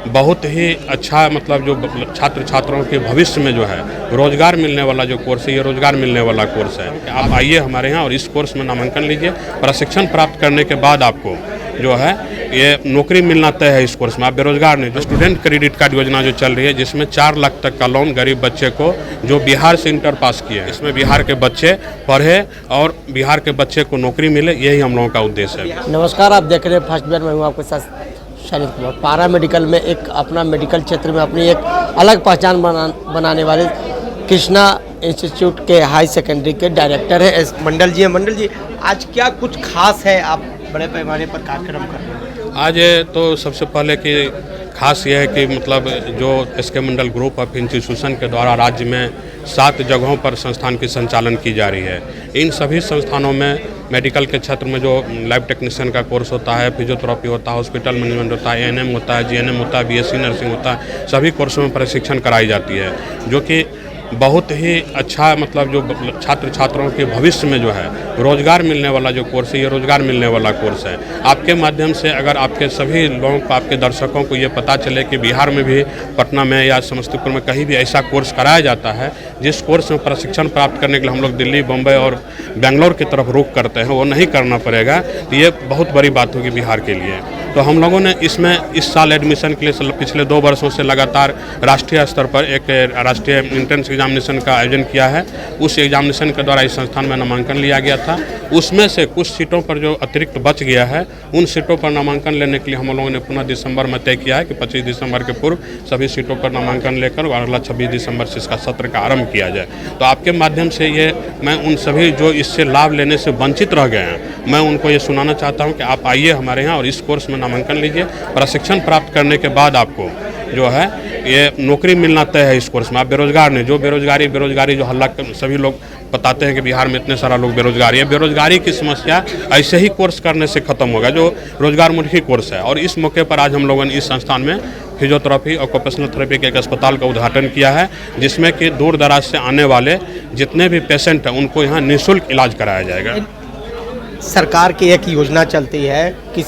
बहुत ही अच्छा मतलब जो छात्र छात्राओं के भविष्य में जो है रोज़गार मिलने वाला जो कोर्स है, ये रोज़गार मिलने वाला कोर्स है। आप आइए हमारे यहाँ और इस कोर्स में नामांकन लीजिए। प्रशिक्षण प्राप्त करने के बाद आपको जो है ये नौकरी मिलना तय है इस कोर्स में। आप बेरोजगार नहीं। जो स्टूडेंट क्रेडिट कार्ड योजना जो चल रही है, जिसमें 4 लाख तक का लोन गरीब बच्चे को जो बिहार से इंटर पास किए हैं, इसमें बिहार के बच्चे पढ़े और बिहार के बच्चे को नौकरी मिले, यही हम लोगों का उद्देश्य है। नमस्कार, आप देख रहे हैं फर्स्ट बिहार में हूँ आपके साथ शैलेंद्र कुमार। पारा मेडिकल में एक अपना मेडिकल क्षेत्र में अपनी एक अलग पहचान बनाने वाले कृष्णा इंस्टीट्यूट के हाई सेकेंडरी के डायरेक्टर है एस मंडल जी हैं। मंडल जी, आज क्या कुछ खास है, आप बड़े पैमाने पर कार्यक्रम कर रहे हैं? आज तो सबसे पहले कि खास यह है कि मतलब जो SK Mandal group of institution के द्वारा राज्य में 7 जगहों पर संस्थान की संचालन की जा रही है। इन सभी संस्थानों में मेडिकल के क्षेत्र में जो लैब टेक्नीशियन का कोर्स होता है, फिजियोथेरेपी होता है, हॉस्पिटल मैनेजमेंट होता है, एएनएम होता है, जीएनएम होता है, बीएससी नर्सिंग होता है, सभी कोर्सों में प्रशिक्षण कराई जाती है, जो कि बहुत ही अच्छा मतलब जो छात्र छात्राओं के भविष्य में जो है रोज़गार मिलने वाला जो कोर्स है, ये रोज़गार मिलने वाला कोर्स है। आपके माध्यम से अगर आपके सभी लोगों को, आपके दर्शकों को ये पता चले कि बिहार में भी, पटना में या समस्तीपुर में कहीं भी ऐसा कोर्स कराया जाता है जिस कोर्स में प्रशिक्षण प्राप्त करने के लिए हम लोग दिल्ली, बम्बई और बेंगलोर की तरफ रुख करते हैं, वो नहीं करना पड़ेगा, तो ये बहुत बड़ी बात होगी बिहार के लिए। तो हम लोगों ने इसमें इस साल एडमिशन के लिए पिछले 2 वर्षों से लगातार राष्ट्रीय स्तर पर एक राष्ट्रीय एंट्रेंस एग्जामिनेशन का आयोजन किया है। उस एग्जामिनेशन के द्वारा इस संस्थान में नामांकन लिया गया था। उसमें से कुछ सीटों पर जो अतिरिक्त बच गया है, उन सीटों पर नामांकन लेने के लिए हम लोगों ने पुनः दिसंबर में तय किया है कि 25 दिसंबर के पूर्व सभी सीटों पर नामांकन लेकर अगला 26 दिसंबर से इसका सत्र का आरंभ किया जाए। तो आपके माध्यम से ये मैं उन सभी जो इससे लाभ लेने से वंचित रह गए हैं, मैं उनको ये सुनाना चाहता हूँ कि आप आइए हमारे यहाँ और इस कोर्स में नामांकन लीजिए। प्रशिक्षण प्राप्त करने के बाद आपको जो है ये नौकरी मिलना तय है इस कोर्स में। आप बेरोजगार नहीं। जो बेरोजगारी जो हल्ला सभी लोग बताते हैं कि बिहार में इतने सारा लोग बेरोजगार है, बेरोजगारी की समस्या ऐसे ही कोर्स करने से खत्म होगा जो रोजगारमुखी कोर्स है। और इस मौके पर आज हम लोगों ने इस संस्थान में फिजियोथेरेपी और ऑक्यूपेशनल थेरेपी के एक अस्पताल का उद्घाटन किया है, जिसमें कि दूर दराज से आने वाले जितने भी पेशेंट हैं उनको यहाँ निःशुल्क इलाज कराया जाएगा। सरकार की एक योजना चलती है कि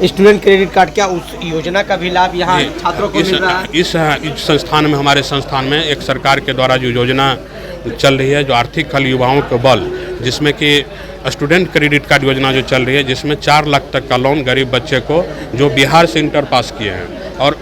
स्टूडेंट क्रेडिट कार्ड, क्या उस योजना का भी लाभ यहाँ छात्रों को मिल रहा है? इस संस्थान में, हमारे संस्थान में एक सरकार के द्वारा जो योजना चल रही है, जो आर्थिक हल युवाओं के बल, जिसमें कि स्टूडेंट क्रेडिट कार्ड योजना जो चल रही है, जिसमें 4 लाख तक का लोन गरीब बच्चे को जो बिहार से इंटर पास किए हैं और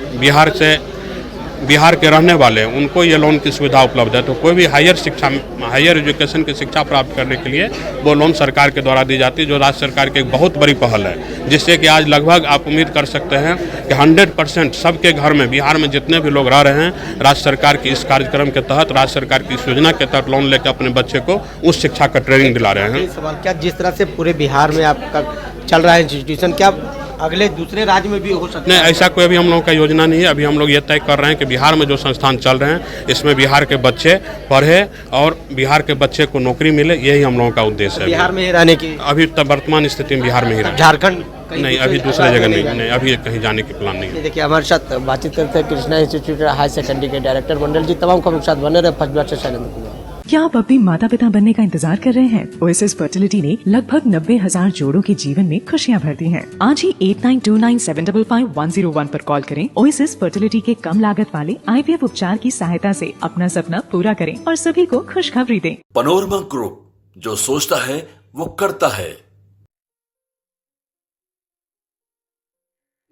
बिहार के रहने वाले हैं, उनको ये लोन की सुविधा उपलब्ध है। तो कोई भी हायर एजुकेशन की शिक्षा प्राप्त करने के लिए वो लोन सरकार के द्वारा दी जाती है, जो राज्य सरकार की एक बहुत बड़ी पहल है, जिससे कि आज लगभग आप उम्मीद कर सकते हैं कि 100% सबके घर में, बिहार में जितने भी लोग रह रहे हैं, राज्य सरकार की इस कार्यक्रम के तहत, राज्य सरकार की इस योजना के तहत लोन लेकर अपने बच्चे को उस शिक्षा का ट्रेनिंग दिला रहे हैं। सवाल, क्या जिस तरह से पूरे बिहार में आपका चल रहा है इंस्टीट्यूशन, क्या अगले दूसरे राज्य में भी हो सकता है? नहीं, ऐसा कोई अभी हम लोगों का योजना नहीं है। अभी हम लोग ये तय कर रहे हैं कि बिहार में जो संस्थान चल रहे हैं, इसमें बिहार के बच्चे पढ़े और बिहार के बच्चे को नौकरी मिले, यही हम लोगों का उद्देश्य है। बिहार में ही रहने की अभी तक वर्तमान स्थिति में बिहार में ही रहना। झारखंड नहीं, अभी दूसरे जगह नहीं, अभी कहीं जाने के प्लान नहीं है। देखिए, हमारे साथ बातचीत करते हैं कृष्णा इंस्टीट्यूट हाई सेकेंडरी के डायरेक्टर मंडल जी। तमाम खबरों के साथ बने रहे फर्स्ट बिहार से शैलेंद्र कुमार। क्या आप अपने माता पिता बनने का इंतजार कर रहे हैं? ओएसएस फर्टिलिटी ने लगभग 90,000 जोड़ों के जीवन में खुशियां भरती हैं। आज ही 8929755101 पर कॉल करें। ओएसएस फर्टिलिटी के कम लागत वाले आईवीएफ उपचार की सहायता से अपना सपना पूरा करें और सभी को खुशखबरी दें। पैनोरमा ग्रुप, जो सोचता है वो करता है।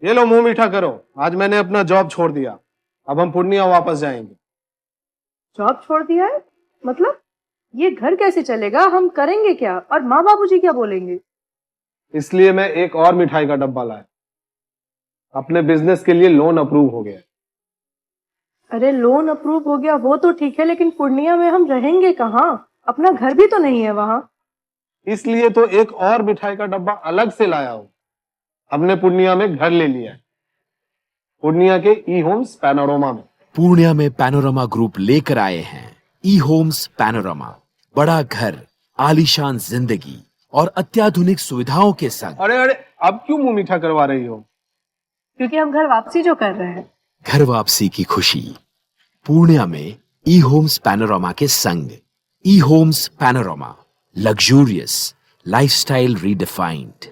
ये लो, मुंह मीठा करो। आज मैंने अपना जॉब छोड़ दिया, अब हम पूर्णिया वापस जाएंगे। जॉब छोड़ दिया है? मतलब ये घर कैसे चलेगा? हम करेंगे क्या? और माँ बाबूजी क्या बोलेंगे? इसलिए मैं एक और मिठाई का डब्बा लाया। अपने बिजनेस के लिए लोन अप्रूव हो गया। अरे, लोन अप्रूव हो गया वो तो ठीक है, लेकिन पूर्णिया में हम रहेंगे कहाँ? अपना घर भी तो नहीं है वहाँ। इसलिए तो एक और मिठाई का डब्बा अलग से लाया हूं। हमने पूर्णिया में घर ले लिया है, पूर्णिया के ई होम्स पैनोरमा में। पूर्णिया में पैनोरमा ग्रुप लेकर आए हैं ई होम्स पैनोरमा। बड़ा घर, आलीशान जिंदगी और अत्याधुनिक सुविधाओं के संग। अरे, अब क्यों मुंह मीठा करवा रही हो? क्योंकि हम घर वापसी जो कर रहे हैं। घर वापसी की खुशी पूर्णिया में ई होम्स पैनोरमा के संग। E Homes Panorama, luxurious lifestyle redefined.